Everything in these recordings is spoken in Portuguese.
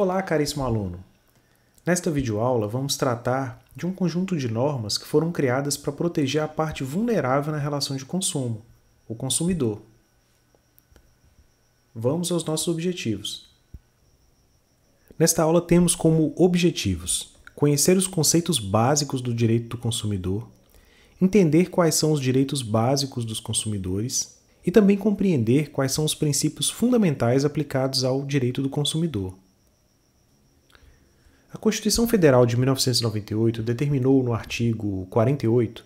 Olá, caríssimo aluno! Nesta videoaula vamos tratar de um conjunto de normas que foram criadas para proteger a parte vulnerável na relação de consumo, o consumidor. Vamos aos nossos objetivos. Nesta aula temos como objetivos conhecer os conceitos básicos do direito do consumidor, entender quais são os direitos básicos dos consumidores e também compreender quais são os princípios fundamentais aplicados ao direito do consumidor. A Constituição Federal de 1998 determinou no artigo 48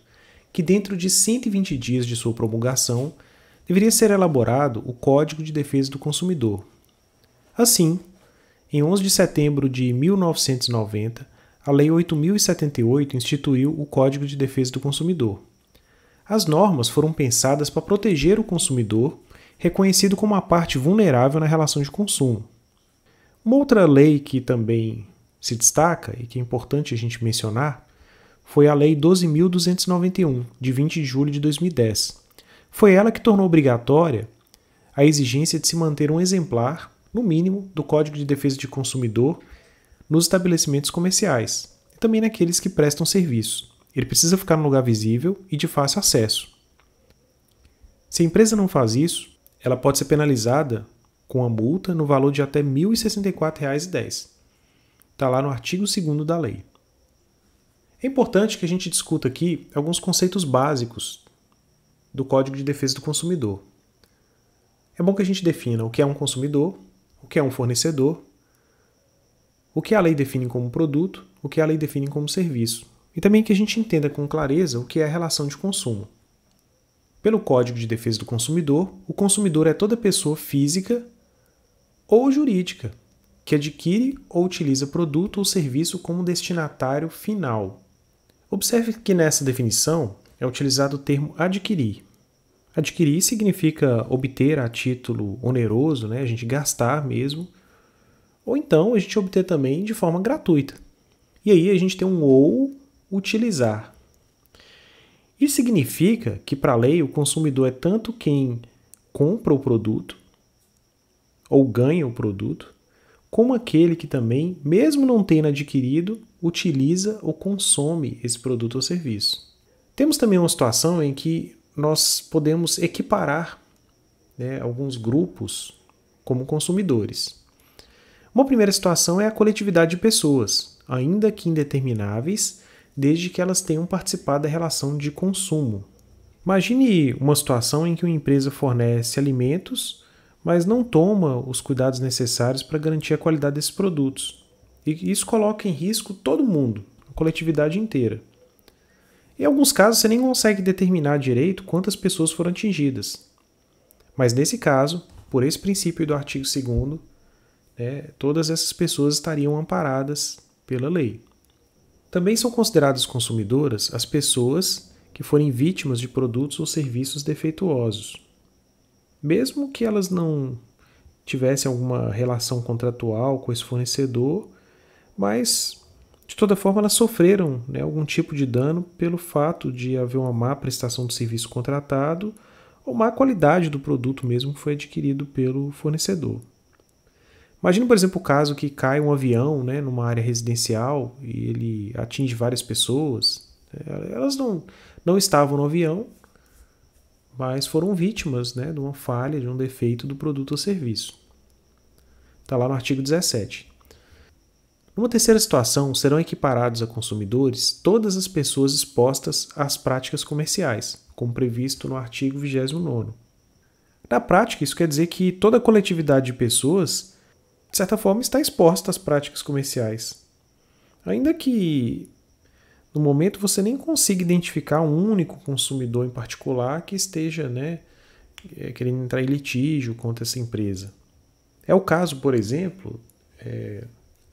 que dentro de 120 dias de sua promulgação deveria ser elaborado o Código de Defesa do Consumidor. Assim, em 11 de setembro de 1990, a Lei 8.078 instituiu o Código de Defesa do Consumidor. As normas foram pensadas para proteger o consumidor, reconhecido como uma parte vulnerável na relação de consumo. Uma outra lei que também se destaca e que é importante a gente mencionar foi a Lei 12.291, de 20 de julho de 2010. Foi ela que tornou obrigatória a exigência de se manter um exemplar, no mínimo, do Código de Defesa do Consumidor nos estabelecimentos comerciais e também naqueles que prestam serviço. Ele precisa ficar num lugar visível e de fácil acesso. Se a empresa não faz isso, ela pode ser penalizada com a multa no valor de até R$ 1.064,10. Está lá no artigo 2º da lei. É importante que a gente discuta aqui alguns conceitos básicos do Código de Defesa do Consumidor. É bom que a gente defina o que é um consumidor, o que é um fornecedor, o que a lei define como produto, o que a lei define como serviço, e também que a gente entenda com clareza o que é a relação de consumo. Pelo Código de Defesa do Consumidor, o consumidor é toda pessoa física ou jurídica que adquire ou utiliza produto ou serviço como destinatário final. Observe que nessa definição é utilizado o termo adquirir. Adquirir significa obter a título oneroso, a gente gastar mesmo, ou então a gente obter também de forma gratuita. E aí a gente tem um ou utilizar. Isso significa que para a lei o consumidor é tanto quem compra o produto ou ganha o produto, como aquele que também, mesmo não tendo adquirido, utiliza ou consome esse produto ou serviço. Temos também uma situação em que nós podemos equiparar alguns grupos como consumidores. Uma primeira situação é a coletividade de pessoas, ainda que indetermináveis, desde que elas tenham participado da relação de consumo. Imagine uma situação em que uma empresa fornece alimentos, mas não toma os cuidados necessários para garantir a qualidade desses produtos. E isso coloca em risco todo mundo, a coletividade inteira. Em alguns casos, você nem consegue determinar direito quantas pessoas foram atingidas. Mas nesse caso, por esse princípio do artigo 2º, todas essas pessoas estariam amparadas pela lei. Também são consideradas consumidoras as pessoas que forem vítimas de produtos ou serviços defeituosos. Mesmo que elas não tivessem alguma relação contratual com esse fornecedor, mas de toda forma elas sofreram algum tipo de dano pelo fato de haver uma má prestação do serviço contratado ou má qualidade do produto mesmo que foi adquirido pelo fornecedor. Imagina, por exemplo, o caso que cai um avião numa área residencial e ele atinge várias pessoas. Elas não estavam no avião, mas foram vítimas de uma falha, de um defeito do produto ou serviço. Está lá no artigo 17. Numa terceira situação, serão equiparados a consumidores todas as pessoas expostas às práticas comerciais, como previsto no artigo 29º. Na prática, isso quer dizer que toda a coletividade de pessoas, de certa forma, está exposta às práticas comerciais. Ainda que no momento você nem consiga identificar um único consumidor em particular que esteja querendo entrar em litígio contra essa empresa. É o caso, por exemplo,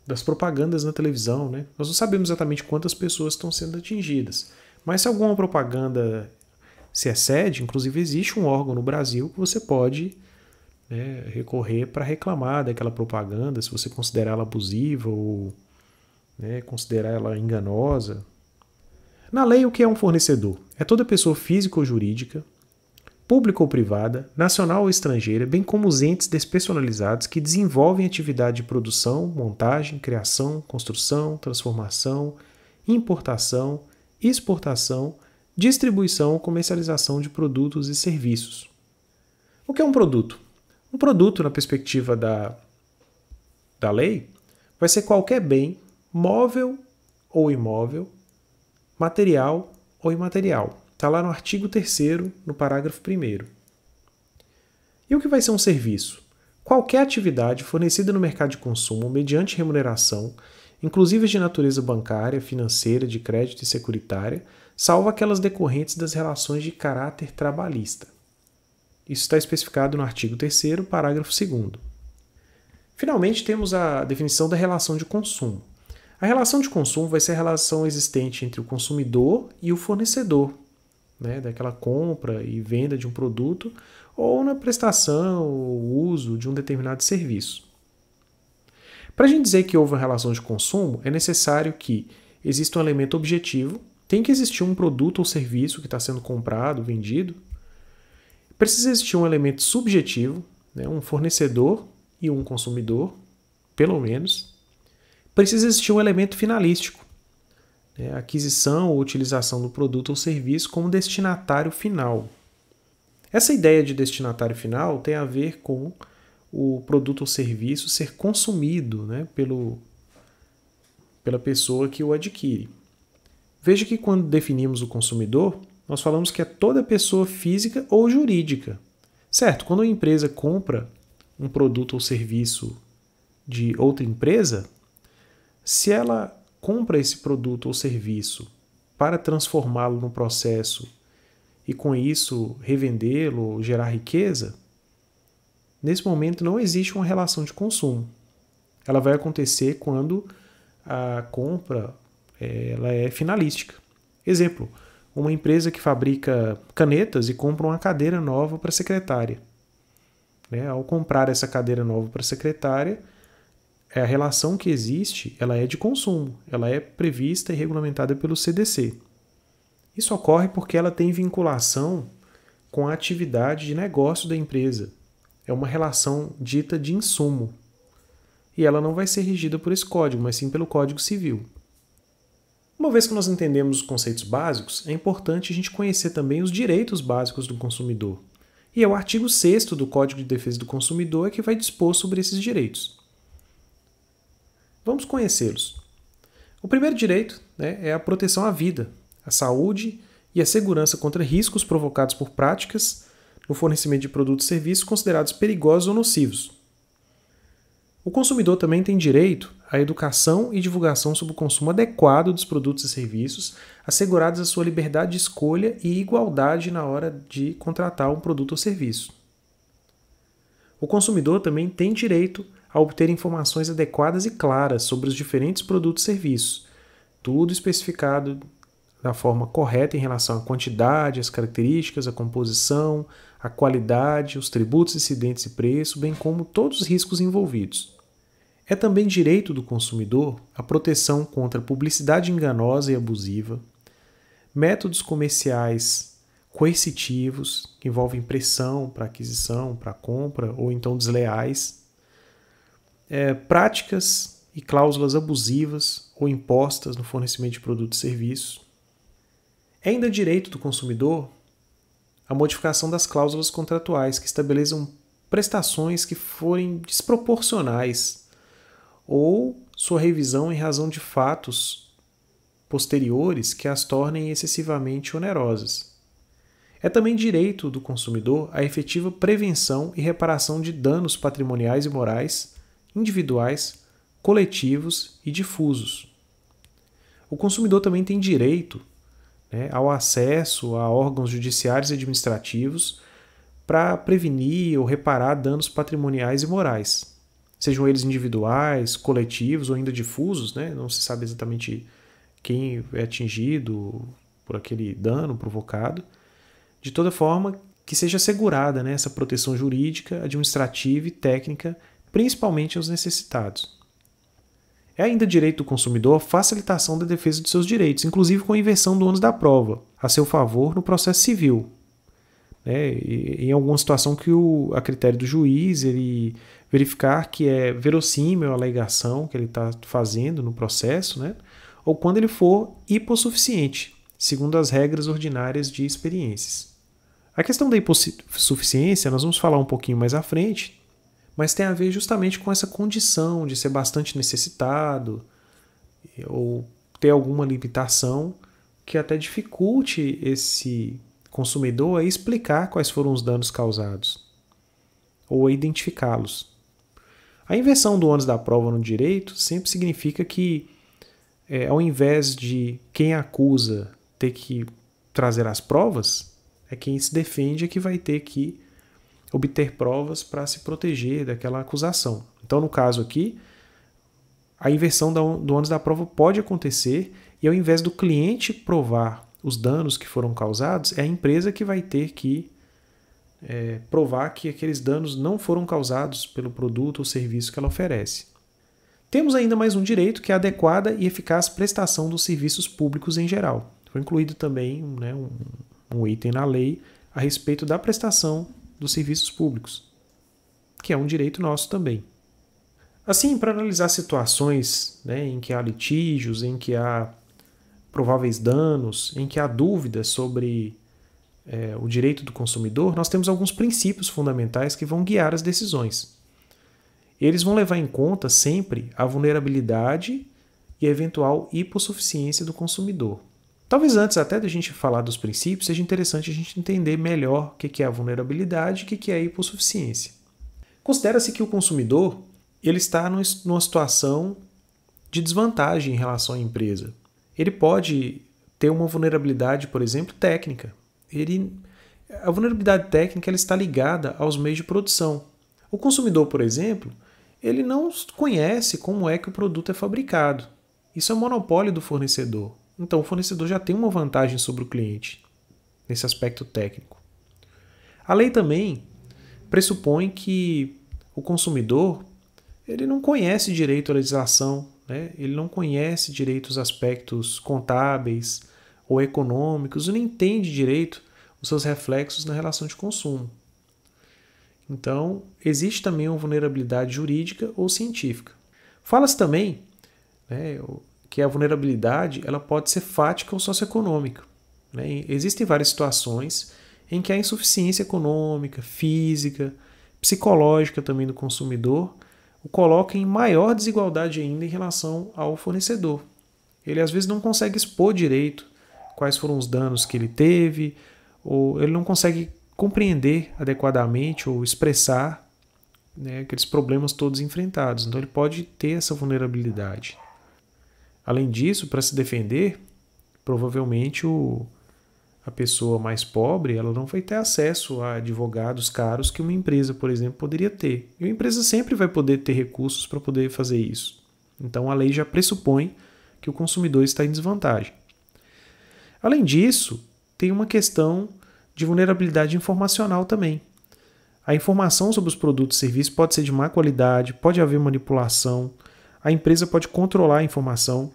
das propagandas na televisão. Nós não sabemos exatamente quantas pessoas estão sendo atingidas, mas se alguma propaganda se excede, inclusive existe um órgão no Brasil que você pode recorrer para reclamar daquela propaganda, se você considerar ela abusiva ou considerar ela enganosa. Na lei, o que é um fornecedor? É toda pessoa física ou jurídica pública ou privada, nacional ou estrangeira, bem como os entes despersonalizados que desenvolvem atividade de produção, montagem, criação, construção, transformação, importação, exportação, distribuição ou comercialização de produtos e serviços. O que é um produto? Um produto, na perspectiva da lei, vai ser qualquer bem, móvel ou imóvel, material ou imaterial. Está lá no artigo 3º, no parágrafo 1º. E o que vai ser um serviço? Qualquer atividade fornecida no mercado de consumo mediante remuneração, inclusive de natureza bancária, financeira, de crédito e securitária, salvo aquelas decorrentes das relações de caráter trabalhista. Isso está especificado no artigo 3º, parágrafo 2º. Finalmente, temos a definição da relação de consumo. A relação de consumo vai ser a relação existente entre o consumidor e o fornecedor, daquela compra e venda de um produto ou na prestação ou uso de um determinado serviço. Para a gente dizer que houve uma relação de consumo, é necessário que exista um elemento objetivo, tem que existir um produto ou serviço que está sendo comprado, vendido, precisa existir um elemento subjetivo, um fornecedor e um consumidor, pelo menos. Precisa existir um elemento finalístico, a aquisição ou utilização do produto ou serviço como destinatário final. Essa ideia de destinatário final tem a ver com o produto ou serviço ser consumido pela pessoa que o adquire. Veja que quando definimos o consumidor, nós falamos que é toda pessoa física ou jurídica. Certo, quando uma empresa compra um produto ou serviço de outra empresa, se ela compra esse produto ou serviço para transformá-lo no processo e com isso revendê-lo, gerar riqueza, nesse momento não existe uma relação de consumo. Ela vai acontecer quando a compra ela é finalística. Exemplo, uma empresa que fabrica canetas e compra uma cadeira nova para a secretária. Ao comprar essa cadeira nova para a secretária, a relação que existe ela é de consumo, ela é prevista e regulamentada pelo CDC. Isso ocorre porque ela tem vinculação com a atividade de negócio da empresa. É uma relação dita de insumo. E ela não vai ser regida por esse código, mas sim pelo Código Civil. Uma vez que nós entendemos os conceitos básicos, é importante a gente conhecer também os direitos básicos do consumidor. E é o artigo 6º do Código de Defesa do Consumidor que vai dispor sobre esses direitos. Vamos conhecê-los. O primeiro direito é a proteção à vida, à saúde e à segurança contra riscos provocados por práticas no fornecimento de produtos e serviços considerados perigosos ou nocivos. O consumidor também tem direito à educação e divulgação sobre o consumo adequado dos produtos e serviços, assegurados a sua liberdade de escolha e igualdade na hora de contratar um produto ou serviço. O consumidor também tem direito a obter informações adequadas e claras sobre os diferentes produtos e serviços, tudo especificado da forma correta em relação à quantidade, às características, à composição, à qualidade, os tributos incidentes e preço, bem como todos os riscos envolvidos. É também direito do consumidor a proteção contra publicidade enganosa e abusiva, métodos comerciais coercitivos, que envolvem pressão para aquisição, para compra, ou então desleais, práticas e cláusulas abusivas ou impostas no fornecimento de produtos e serviços. É ainda direito do consumidor a modificação das cláusulas contratuais que estabeleçam prestações que forem desproporcionais ou sua revisão em razão de fatos posteriores que as tornem excessivamente onerosas. É também direito do consumidor a efetiva prevenção e reparação de danos patrimoniais e morais, individuais, coletivos e difusos. O consumidor também tem direito ao acesso a órgãos judiciários e administrativos para prevenir ou reparar danos patrimoniais e morais, sejam eles individuais, coletivos ou ainda difusos, não se sabe exatamente quem é atingido por aquele dano provocado, de toda forma que seja assegurada essa proteção jurídica, administrativa e técnica, principalmente aos necessitados. É ainda direito do consumidor a facilitação da defesa de seus direitos, inclusive com a inversão do ônus da prova, a seu favor no processo civil. né, em alguma situação que a critério do juiz ele verificar que é verossímil a alegação que ele está fazendo no processo, né, ou quando ele for hipossuficiente, segundo as regras ordinárias de experiências. A questão da hipossuficiência nós vamos falar um pouquinho mais à frente, mas tem a ver justamente com essa condição de ser bastante necessitado ou ter alguma limitação que até dificulte esse consumidor a explicar quais foram os danos causados ou a identificá-los. A inversão do ônus da prova no direito sempre significa que, ao invés de quem acusa ter que trazer as provas, é quem se defende que vai ter que obter provas para se proteger daquela acusação. Então, no caso aqui, a inversão do ônus da prova pode acontecer e, ao invés do cliente provar os danos que foram causados, é a empresa que vai ter que provar que aqueles danos não foram causados pelo produto ou serviço que ela oferece. Temos ainda mais um direito, que é a adequada e eficaz prestação dos serviços públicos em geral. Foi incluído também, né, um item na lei a respeito da prestação dos serviços públicos, que é um direito nosso também. Assim, para analisar situações, né, em que há litígios, em que há prováveis danos, em que há dúvidas sobre o direito do consumidor, nós temos alguns princípios fundamentais que vão guiar as decisões. Eles vão levar em conta sempre a vulnerabilidade e a eventual hipossuficiência do consumidor. Talvez antes até da gente falar dos princípios, seja interessante a gente entender melhor o que é a vulnerabilidade e o que é a hipossuficiência. Considera-se que o consumidor ele está numa situação de desvantagem em relação à empresa. Ele pode ter uma vulnerabilidade, por exemplo, técnica. A vulnerabilidade técnica ela está ligada aos meios de produção. O consumidor, por exemplo, ele não conhece como é que o produto é fabricado. Isso é um monopólio do fornecedor. Então, o fornecedor já tem uma vantagem sobre o cliente nesse aspecto técnico. A lei também pressupõe que o consumidor ele não conhece direito à legislação, né? Ele não conhece direito os aspectos contábeis ou econômicos, e não entende direito os seus reflexos na relação de consumo. Então, existe também uma vulnerabilidade jurídica ou científica. Fala-se também, né, que a vulnerabilidade ela pode ser fática ou socioeconômica. Né? Existem várias situações em que a insuficiência econômica, física, psicológica também do consumidor o coloca em maior desigualdade ainda em relação ao fornecedor. Ele às vezes não consegue expor direito quais foram os danos que ele teve, ou ele não consegue compreender adequadamente ou expressar, né, aqueles problemas todos enfrentados. Então ele pode ter essa vulnerabilidade. Além disso, para se defender, provavelmente a pessoa mais pobre ela não vai ter acesso a advogados caros que uma empresa, por exemplo, poderia ter. E uma empresa sempre vai poder ter recursos para poder fazer isso. Então a lei já pressupõe que o consumidor está em desvantagem. Além disso, tem uma questão de vulnerabilidade informacional também. A informação sobre os produtos e serviços pode ser de má qualidade, pode haver manipulação, a empresa pode controlar a informação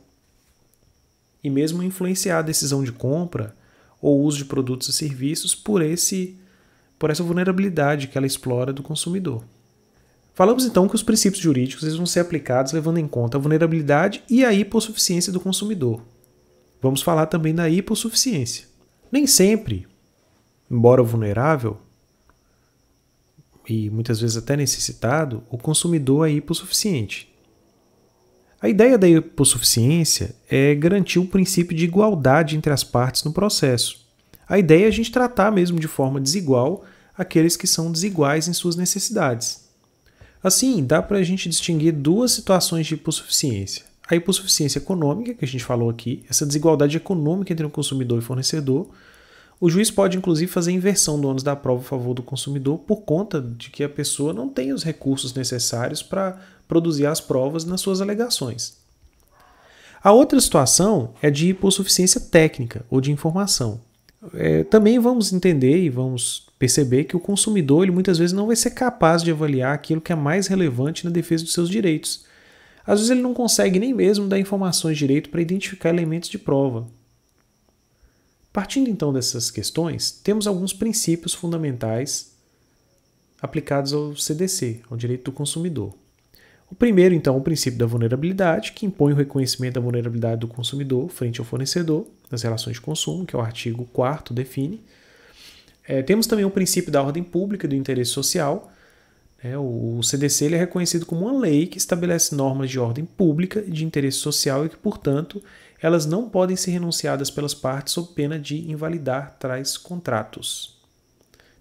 e mesmo influenciar a decisão de compra ou uso de produtos e serviços por essa vulnerabilidade que ela explora do consumidor. Falamos então que os princípios jurídicos eles vão ser aplicados levando em conta a vulnerabilidade e a hipossuficiência do consumidor. Vamos falar também da hipossuficiência. Nem sempre, embora vulnerável e muitas vezes até necessitado, o consumidor é hipossuficiente. A ideia da hipossuficiência é garantir o princípio de igualdade entre as partes no processo. A ideia é a gente tratar mesmo de forma desigual aqueles que são desiguais em suas necessidades. Assim, dá para a gente distinguir duas situações de hipossuficiência. A hipossuficiência econômica, que a gente falou aqui, essa desigualdade econômica entre o consumidor e fornecedor. O juiz pode, inclusive, fazer a inversão do ônus da prova a favor do consumidor por conta de que a pessoa não tem os recursos necessários para produzir as provas nas suas alegações. A outra situação é de hipossuficiência técnica ou de informação. Também vamos entender e vamos perceber que o consumidor ele muitas vezes não vai ser capaz de avaliar aquilo que é mais relevante na defesa dos seus direitos. Às vezes ele não consegue nem mesmo dar informações direito para identificar elementos de prova. Partindo então dessas questões, temos alguns princípios fundamentais aplicados ao CDC, ao direito do consumidor. O primeiro, então, é o princípio da vulnerabilidade, que impõe o reconhecimento da vulnerabilidade do consumidor frente ao fornecedor nas relações de consumo, que é o artigo 4º define. Temos também o princípio da ordem pública e do interesse social. O CDC ele é reconhecido como uma lei que estabelece normas de ordem pública e de interesse social e que, portanto, elas não podem ser renunciadas pelas partes sob pena de invalidar tais contratos.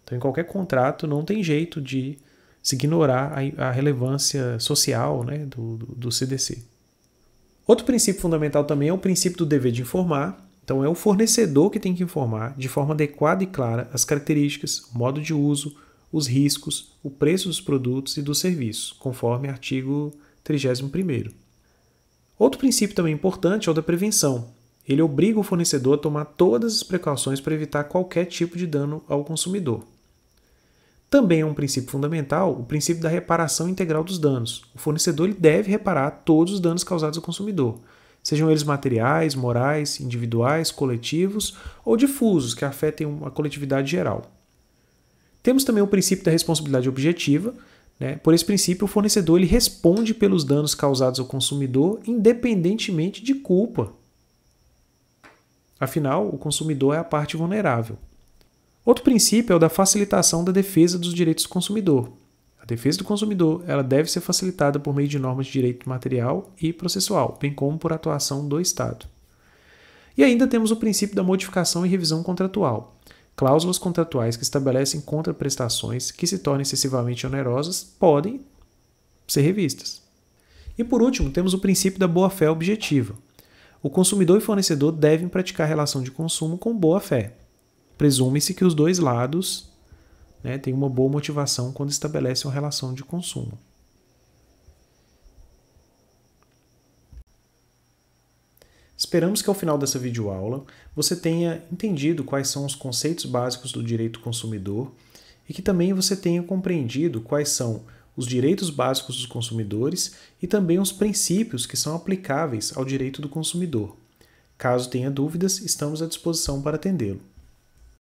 Então, em qualquer contrato, não tem jeito de se ignorar a relevância social, né, do CDC. Outro princípio fundamental também é o princípio do dever de informar. Então, é o fornecedor que tem que informar de forma adequada e clara as características, o modo de uso, os riscos, o preço dos produtos e dos serviços, conforme artigo 31º. Outro princípio também importante é o da prevenção. Ele obriga o fornecedor a tomar todas as precauções para evitar qualquer tipo de dano ao consumidor. Também é um princípio fundamental o princípio da reparação integral dos danos. O fornecedor ele deve reparar todos os danos causados ao consumidor, sejam eles materiais, morais, individuais, coletivos ou difusos, que afetem a coletividade geral. Temos também o princípio da responsabilidade objetiva. Por esse princípio, o fornecedor ele responde pelos danos causados ao consumidor independentemente de culpa. Afinal, o consumidor é a parte vulnerável. Outro princípio é o da facilitação da defesa dos direitos do consumidor. A defesa do consumidor ela deve ser facilitada por meio de normas de direito material e processual, bem como por atuação do Estado. E ainda temos o princípio da modificação e revisão contratual. Cláusulas contratuais que estabelecem contraprestações que se tornem excessivamente onerosas podem ser revistas. E por último, temos o princípio da boa-fé objetiva. O consumidor e fornecedor devem praticar relação de consumo com boa-fé. Presume-se que os dois lados têm uma boa motivação quando estabelecem uma relação de consumo. Esperamos que ao final dessa videoaula você tenha entendido quais são os conceitos básicos do direito do consumidor e que também você tenha compreendido quais são os direitos básicos dos consumidores e também os princípios que são aplicáveis ao direito do consumidor. Caso tenha dúvidas, estamos à disposição para atendê-lo.